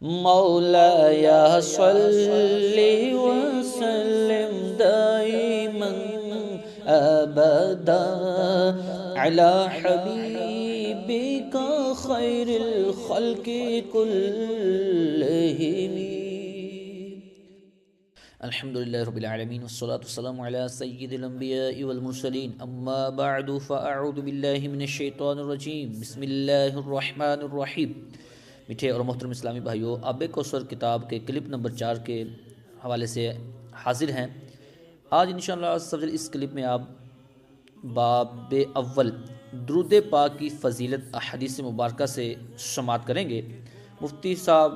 مولاي صل وسلم دائما أبدا على حبيبك خير الخلق كلهم. الحمد لله رب العالمين والصلاة والسلام على سيد الأنبياء والمرسلين أما بعد فأعوذ بالله من الشيطان الرجيم بسم الله الرحمن الرحيم. میٹھے اور محترم اسلامی بھائیوں، آب کوثر کتاب کے کلپ نمبر 4 کے حوالے سے حاضر ہیں. آج انشاءاللہ اس کلپ میں آپ باب اول درود پاک کی فضیلت احادیث مبارکہ سے سماعت کریں گے. مفتی صاحب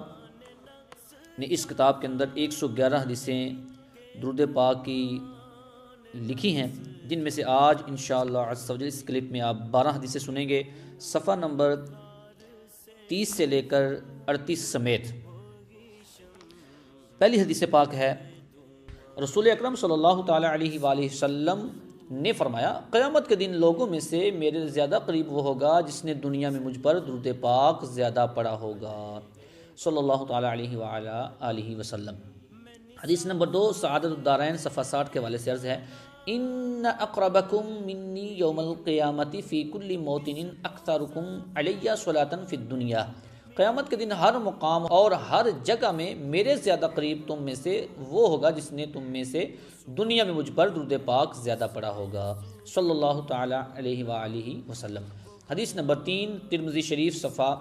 نے اس کتاب کے اندر 111 حدیثیں درود پاک کی لکھی ہیں، جن میں سے آج انشاءاللہ اس کلپ میں آپ 12 حدیثیں سنیں گے، صفحہ نمبر 30 سے لے کر 38 سمیت. پہلی حدیث پاک ہے، رسول اکرم صلی اللہ تعالیٰ علیہ وآلہ وسلم نے فرمایا، قیامت کے دن لوگوں میں سے میرے زیادہ قریب وہ ہوگا جس نے دنیا میں مجھ پر درود پاک زیادہ پڑھا ہوگا، صلی اللہ تعالیٰ علیہ وآلہ وسلم. حدیث نمبر 2 سعادت الدارین صفحہ 60 کے حوالے سے عرض ہے، ان اقربکم منی یوم القیامت فی کل موطن اکثرکم علیہ صلاۃ فی الدنیا. قیامت کے دن ہر مقام اور ہر جگہ میں میرے زیادہ قریب تم میں سے وہ ہوگا جس نے تم میں سے دنیا میں مجھ پر درود پاک زیادہ پڑھا ہوگا، صلی اللہ تعالیٰ علیہ وآلہ وسلم. حدیث نمبر 3 ترمذی شریف صفحہ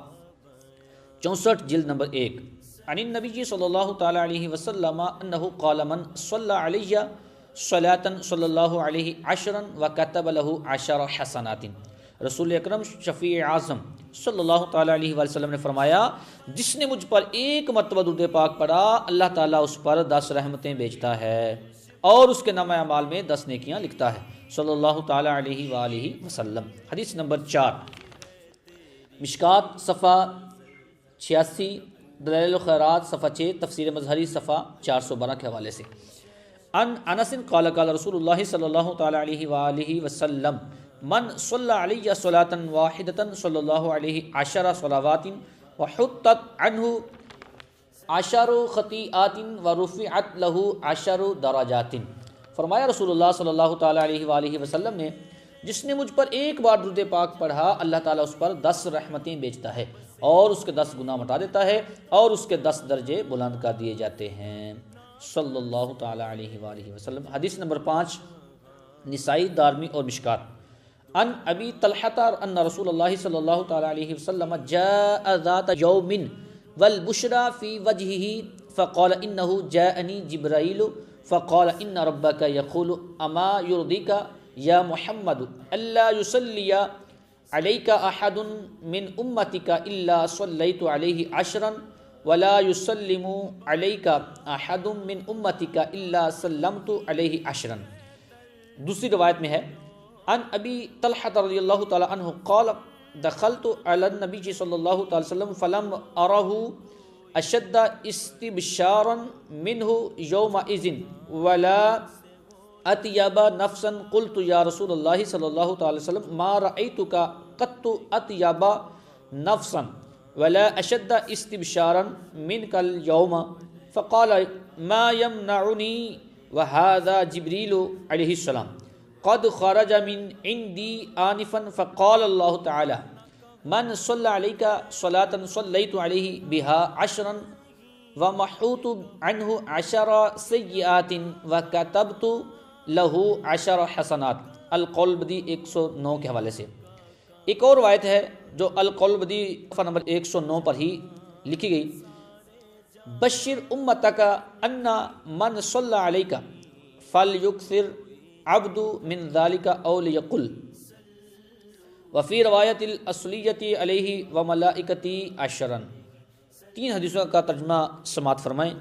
64 جلد نمبر 1 عن النبی صلی اللہ تعالیٰ علیہ وسلم انہ قال من صلی علیہ صلاۃ صلی اللہ علیہ عشرا وکتب لہ 10 حسنات. رسول اکرم شفیع اعظم صلی اللہ تعالیٰ علیہ وآلہ وسلم نے فرمایا، جس نے مجھ پر ایک مرتبہ درود پاک پڑھا اللہ تعالیٰ اس پر 10 رحمتیں بھیجتا ہے اور اس کے نامہ اعمال میں 10 نیکیاں لکھتا ہے، صلی اللہ تعالیٰ علیہ وآلہ وسلم. حدیث نمبر 4 مشکات صفحہ 86 دلائل الخیرات صفحہ 6 تفسیر مظہری صفحہ 412 کے حوالے سے. ان انس قال قال رسول اللہ صلی اللہ تعالیٰ علیہ وآلہ وسلم من صلی علیہ صلاۃ واحدۃ صلی اللہ علیہ 10 صلوات وحطت عنہ 10 خطیئات ورفعت لہ 10 درجات. فرمایا رسول اللہ صلی اللہ تعالیٰ علیہ وآلہ وسلم نے، جس نے مجھ پر ایک بار درود پاک پڑھا اللہ تعالیٰ اس پر 10 رحمتیں بھیجتا ہے اور اس کے 10 گناہ مٹا دیتا ہے اور اس کے 10 درجے بلند کر دیے جاتے ہیں، صلی اللہ تعالیٰ علیہ وآلہ وسلم. حدیث نمبر 5 نسائی دارمی اور مشکات ان ابی طلحہ ان رسول اللہ صلی اللہ تعالیٰ علیہ وسلم جاء ذات یوم والبشرى فی وجہہ فقال انہ جاءنی جبرائیل فقال ان ربک یقول اما یرضیک یا محمد الا یصلی علیک احد من امتک الا صلیت علیہ 10 ولا یسلم علیک احد من امتک الا سلمت علیہ 10. دوسری روایت میں ہے، ان ابی طلحہ رضی اللہ تعالی عنہ قال دخلت علی النبی صلی اللہ تعالی وسلم فلم ارہ اشد استبشارا منہ یومئذ ولا اطیب نفسا قلت یا رسول اللہ صلی اللہ تعالی وسلم ما رأیتک قط اطیب نفسا ولا اشد استبشارا منک اليوم فقال ما يمنعني وهذا جبريل علیہ السلام قد خرج من عندي آنفا فقال الله تعالى من صلى عليك صلاة صليت عليه بها 10 ومحوت عنه 10 سيئات وكتبت له 10 حسنات. القلبدی 109 کے حوالے سے. ایک اور روایت ہے جو القلبدی صفحہ نمبر 109 پر ہی لکھی گئی، بشر امتک ان من صلی علیک فلیکثر عبد من ذالک او لیقل وفی روایت الاصلیت علیہ وملائکتی 10. 3 حدیثوں کا ترجمہ سماعت فرمائیں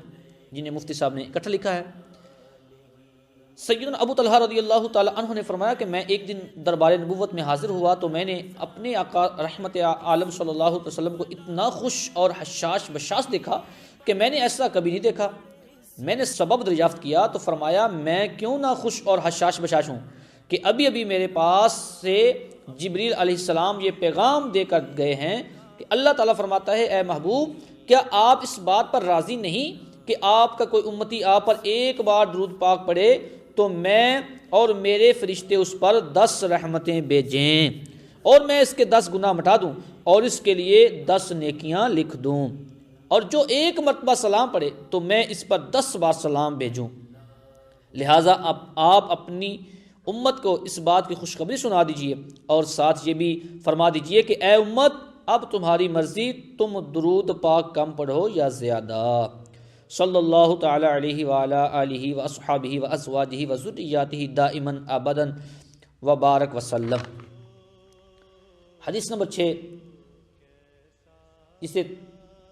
جنہیں مفتی صاحب نے اکٹھا لکھا ہے. سیدنا ابو طلحہ رضی اللہ تعالی عنہ نے فرمایا کہ میں ایک دن دربار نبوت میں حاضر ہوا تو میں نے اپنے آقا رحمت عالم صلی اللہ علیہ وسلم کو اتنا خوش اور حشاش بشاش دیکھا کہ میں نے ایسا کبھی نہیں دیکھا. میں نے سبب دریافت کیا تو فرمایا، میں کیوں نہ خوش اور حشاش بشاش ہوں کہ ابھی میرے پاس سے جبریل علیہ السلام یہ پیغام دے کر گئے ہیں کہ اللہ تعالیٰ فرماتا ہے، اے محبوب کیا آپ اس بات پر راضی نہیں کہ آپ کا کوئی امتی آپ پر ایک بار درود پاک پڑھے تو میں اور میرے فرشتے اس پر 10 رحمتیں بھیجیں اور میں اس کے 10 گناہ مٹا دوں اور اس کے لیے 10 نیکیاں لکھ دوں، اور جو ایک مرتبہ سلام پڑھے تو میں اس پر 10 بار سلام بھیجوں۔ لہٰذا اب آپ اپنی امت کو اس بات کی خوشخبری سنا دیجئے اور ساتھ یہ بھی فرما دیجئے کہ اے امت، اب تمہاری مرضی، تم درود پاک کم پڑھو یا زیادہ۔ صلی اللہ تعالی علیہ وعلی آلہ واصحابہ وازواجہ وذریاتہ دائما ابدا وبارک وسلم۔ حدیث نمبر 6، جسے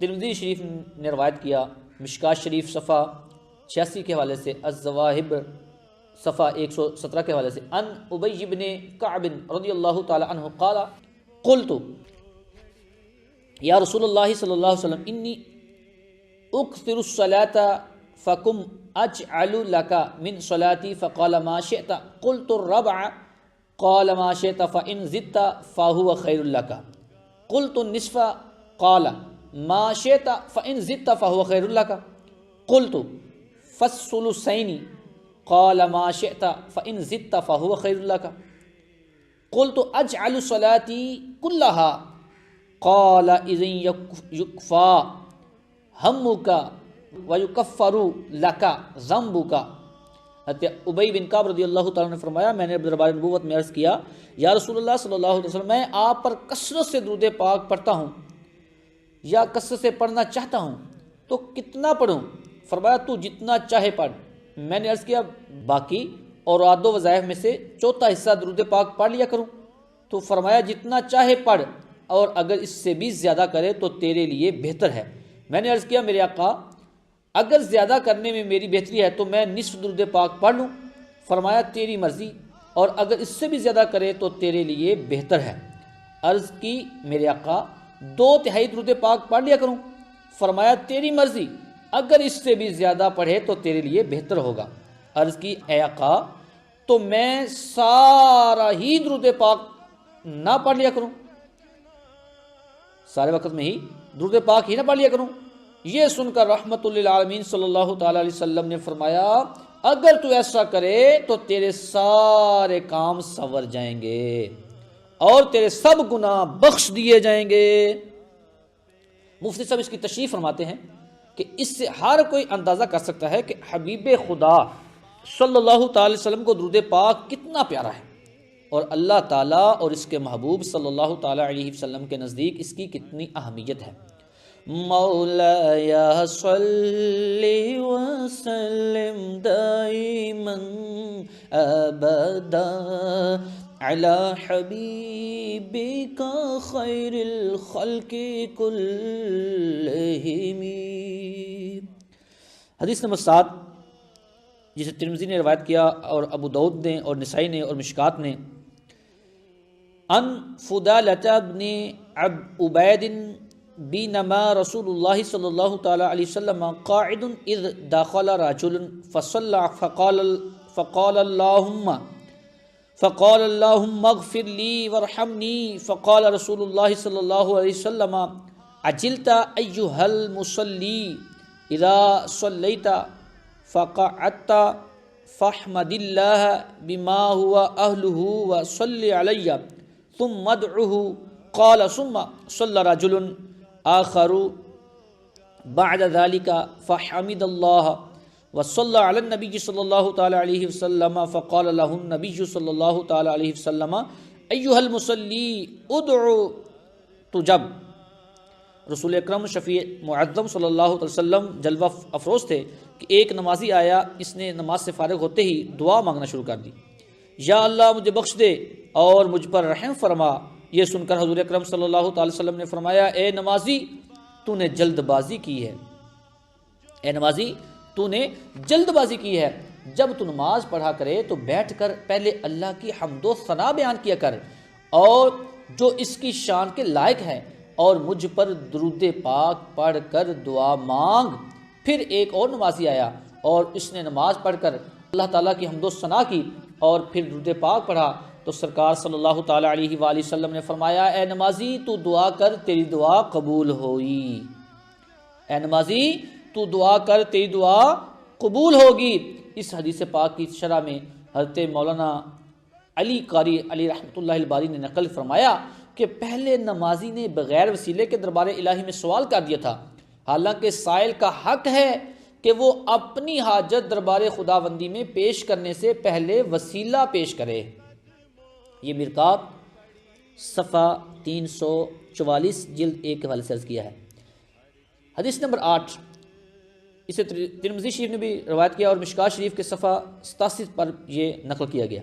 ترمذی شریف نے روایت کیا، مشکات شریف صفحہ 86 کے حوالے سے، الزواہب صفحہ 117 کے حوالے سے، ان ابی بن کعب رضی اللہ تعالی عنہ قال قلت یا رسول اللہ صلی اللہ علیہ وسلم انی اکثر الصلاة فکم اجعل لك من صلاتي فقال ما شئت قلت الربع قال ما شئت فإن زدت فهو خير لك قلت النصف قال ما شئت فإن زدت فهو خير لك قلت فالثلثين قال ما شئت فإن زدت فهو خير لك قلت أجعل صلاتي كلها قال إذن يكفى همك ويكفر لك ذنبك۔ ابی بن کعب رضی اللہ تعالیٰ نے فرمایا، میں نے دربار نبوت میں عرض کیا، یا رسول اللہ صلی اللہ علیہ وسلم، میں آپ پر کثرت سے درود پاک پڑھتا ہوں یا کثرت سے پڑھنا چاہتا ہوں تو کتنا پڑھوں؟ فرمایا تو جتنا چاہے پڑھ۔ میں نے عرض کیا باقی اوراد و وظائف میں سے چوتھا حصہ درود پاک پڑھ لیا کروں؟ تو فرمایا جتنا چاہے پڑھ، اور اگر اس سے بھی زیادہ کرے تو تیرے لیے بہتر ہے۔ میں نے عرض کیا میرے آقا، اگر زیادہ کرنے میں میری بہتری ہے تو میں نصف درود پاک پڑھ لوں؟ فرمایا تیری مرضی، اور اگر اس سے بھی زیادہ کرے تو تیرے لیے بہتر ہے۔ عرض کی میرے آقا 2/3 درود پاک پڑھ لیا کروں؟ فرمایا تیری مرضی، اگر اس سے بھی زیادہ پڑھے تو تیرے لیے بہتر ہوگا۔ عرض کی اے آقا، تو میں سارا ہی درود پاک نہ پڑھ لیا کروں، سارے وقت میں ہی درود پاک ہی نہ پڑھ لیا کروں؟ یہ سن کر رحمت للعالمین صلی اللہ تعالی علیہ وسلم نے فرمایا، اگر تو ایسا کرے تو تیرے سارے کام سنور جائیں گے اور تیرے سب گناہ بخش دیے جائیں گے۔ مفتی صاحب اس کی تشریح فرماتے ہیں کہ اس سے ہر کوئی اندازہ کر سکتا ہے کہ حبیب خدا صلی اللہ تعالی وسلم کو درود پاک کتنا پیارا ہے، اور اللہ تعالیٰ اور اس کے محبوب صلی اللہ تعالی علیہ وسلم کے نزدیک اس کی کتنی اہمیت ہے۔ مولاي صل وسلم دائما ابدا على حبيبك خير الخلق كلهم۔ حدیث نمبر 7، جسے ترمذی نے روایت کیا اور ابو داؤد نے اور نسائی نے اور مشکات نے، ان فضالة بن عبید بینما رسول اللہ صلی اللہ تعالی علیہ وسلم قاعد اذ دخل رجل فصلى فقال اللهم اغفر لي وارحمني فقال رسول اللہ صلی اللہ علیہ وسلم عجلت ایها المصلي اذا صلیت فقعدت فاحمد الله بما هو اهله وصل علی ثم ادعه قال ثم صلى رجل آخر بعد ذلك فحمد الله وصلى على النبي صلى الله تعالى عليه وسلم فقال له النبي صلى الله تعالى عليه وسلم أيها المصلي ادعو تجب۔ رسول اکرم شفیع معظم صلی اللہ علیہ وسلم جلوہ افروز تھے کہ ایک نمازی آیا، اس نے نماز سے فارغ ہوتے ہی دعا مانگنا شروع کر دی، یا اللہ مجھے بخش دے اور مجھ پر رحم فرما۔ یہ سن کر حضور اکرم صلی اللہ تعالی وسلم نے فرمایا، اے نمازی تو نے جلد بازی کی ہے، اے نمازی تو نے جلد بازی کی ہے۔ جب تو نماز پڑھا کرے تو بیٹھ کر پہلے اللہ کی حمد و ثنا بیان کیا کر، اور جو اس کی شان کے لائق ہے، اور مجھ پر درود پاک پڑھ کر دعا مانگ۔ پھر ایک اور نمازی آیا اور اس نے نماز پڑھ کر اللہ تعالیٰ کی حمد و ثنا کی اور پھر درود پاک پڑھا، تو سرکار صلی اللہ تعالی علیہ وآلہ وسلم نے فرمایا، اے نمازی تو دعا کر، تیری دعا قبول ہوئی۔ اے نمازی تو دعا کر، تیری دعا قبول ہوگی۔ اس حدیث پاک کی شرح میں حضرت مولانا علی قاری علی رحمۃ اللہ الباری نے نقل فرمایا کہ پہلے نمازی نے بغیر وسیلے کے دربار الہی میں سوال کر دیا تھا، حالانکہ سائل کا حق ہے کہ وہ اپنی حاجت دربار خداوندی میں پیش کرنے سے پہلے وسیلہ پیش کرے۔ یہ مرکات صفحہ 344 جلد 1 کے حوالے سے عرض کیا ہے۔ حدیث نمبر 8، اسے ترمذی شریف نے بھی روایت کیا اور مشکات شریف کے صفحہ 87 پر یہ نقل کیا گیا۔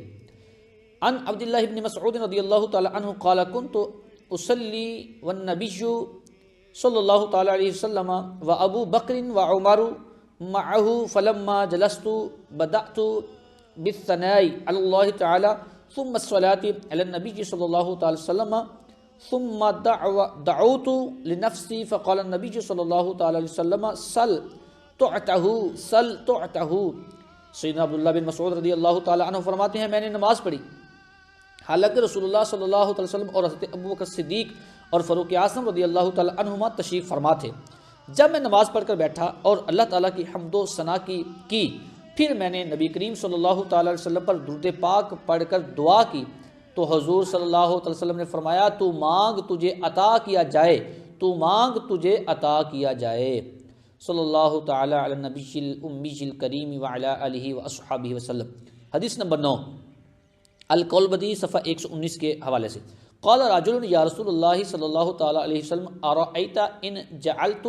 عن عبداللہ بن مسعود رضی اللہ تعالی عنہ قال كنت اصلی والنبی صلی اللہ تعالی علیہ وسلم وابو بکر وعمر معه فلما جلست بدأت بالثناء على الله تعالى ثم الصلاة على النبي صلى الله تعالى وسلم ثم دعوت لنفسي فقال النبي صلى الله تعالى وسلم سل تعته۔ سیدنا عبداللہ بن مسعود رضی اللہ تعالی عنہ فرماتے ہیں میں نے نماز پڑھی حالانکہ رسول اللہ صلی اللہ علیہ وسلم اور حضرت ابوبکر صدیق اور فاروق اعظم رضی اللہ تعالی عنہما تشریف فرما تھے۔ جب میں نماز پڑھ کر بیٹھا اور اللہ تعالیٰ کی حمد و ثنا کی پھر میں نے نبی کریم صلی اللہ تعالی علیہ وسلم پر درود پاک پڑھ کر دعا کی تو حضور صلی اللہ علیہ وسلم نے فرمایا تو مانگ تجھے عطا کیا جائے، تو مانگ تجھے عطا کیا جائے۔ صلی اللہ تعالی علی النبی الامی الکریم وعلی آلہ واصحابہ وسلم۔ حدیث نمبر 9، الکولبدی صفحہ 119 کے حوالے سے قال رجل یا رسول اللہ صلی اللہ تعالی علیہ وسلم ارأیت ان جعلت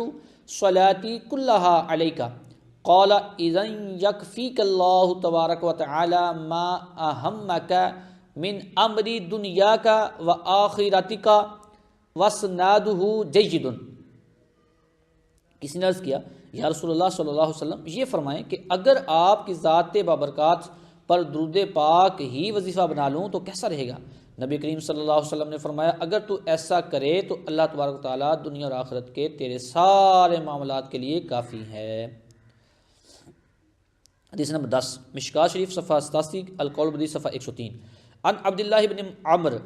صلاتی کلہا علیک قال اذن یکفیک اللہ تبارک وتعالی ما اہمک من امر دنیاک وآخرتک واسنادہ جید۔ کسی نے عرض کیا یا رسول اللہ صلی اللہ علیہ وسلم یہ فرمائیں کہ اگر آپ کی ذات بابرکات پر درود پاک ہی وظیفہ بنا لوں تو کیسا رہے گا؟ نبی کریم صلی اللہ علیہ وسلم نے فرمایا اگر تو ایسا کرے تو اللہ تبارک و تعالیٰ دنیا اور آخرت کے تیرے سارے معاملات کے لیے کافی ہے۔ حدیث نمبر 10، مشکات شریف صفحہ 87، الکولبدی صفحہ 103۔ عن عبداللہ بن عمر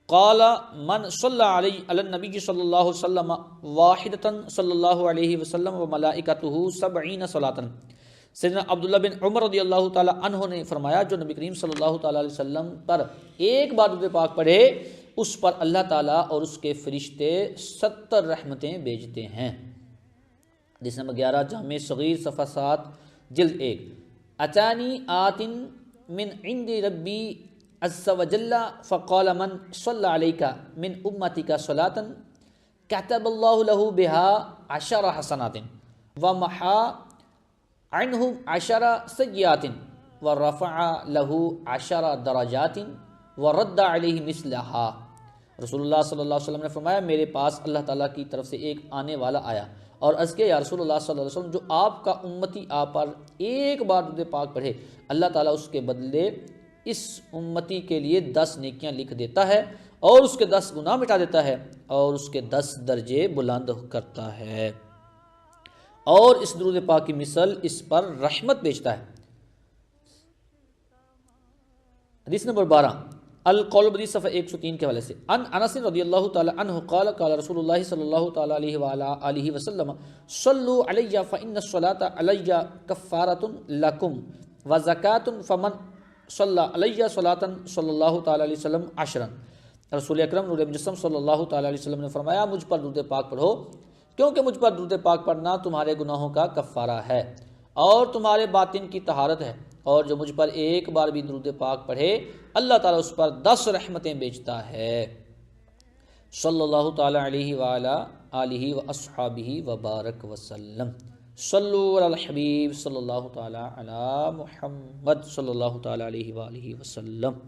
قال من صلی علی النبی صلی اللہ علیہ وسلم واحدتا صلی اللہ علیہ وسلم وملائکتہ 70 صلاۃ۔ سیدنا عبداللہ بن عمر رضی اللہ تعالی عنہ نے فرمایا جو نبی کریم صلی اللہ تعالی علیہ وسلم پر ایک بار درود پاک پڑھے اس پر اللہ تعالیٰ اور اس کے فرشتے 70 رحمتیں بھیجتے ہیں۔ حدیث نمبر 11، جامع صغیر صفحہ 7 جلد 1۔ اتانی آت من عند ربی عز وجل فقال من صلی علیک من امتک صلاۃ کتب اللہ لہ بها 10 حسنات ومحا عنہ 10 سیئات ورفع لہ 10 درجات ورد علیہ مثلها۔ رسول اللہ صلی اللہ علیہ وسلم نے فرمایا میرے پاس اللہ تعالیٰ کی طرف سے ایک آنے والا آیا اور عرض کیا یا رسول اللہ صلی اللہ علیہ وسلم جو آپ کا امتی آپ پر ایک بار درود پاک پڑھے اللہ تعالیٰ اس کے بدلے اس امتی کے لیے 10 نیکیاں لکھ دیتا ہے اور اس کے 10 گناہ مٹا دیتا ہے اور اس کے 10 درجے بلند کرتا ہے اور اس درود پاک کی مثل اس پر رحمت بھیجتا ہے۔ حدیث نمبر 12، القولبدی صفحہ 103 کے حوالے سے عن انس رضی اللہ تعالی عنہ قال قال رسول اللہ صلی اللہ تعالی علیہ وآلہ آلہ وسلم صلوا علی فإن الصلاة علی کفارۃ لکم وزکاۃ فمن صلی علیہ صلاۃ صلی اللہ تعالی علیہ وسلم 10۔ رسول اکرم نور مجسم صلی اللہ تعالی علیہ وسلم نے فرمایا مجھ پر درود پاک پڑھو کیونکہ مجھ پر درود پاک پڑھنا تمہارے گناہوں کا کفارہ ہے اور تمہارے باطن کی طہارت ہے، اور جو مجھ پر ایک بار بھی درود پاک پڑھے اللہ تعالیٰ اس پر 10 رحمتیں بھیجتا ہے۔ صلی اللہ تعالی علیہ وآلہ آلہ واصحابہ وبارک وسلم۔ صلو علی الحبیب صلی اللہ تعالی علی محمد صلی اللہ تعالی علیہ وآلہ وسلم۔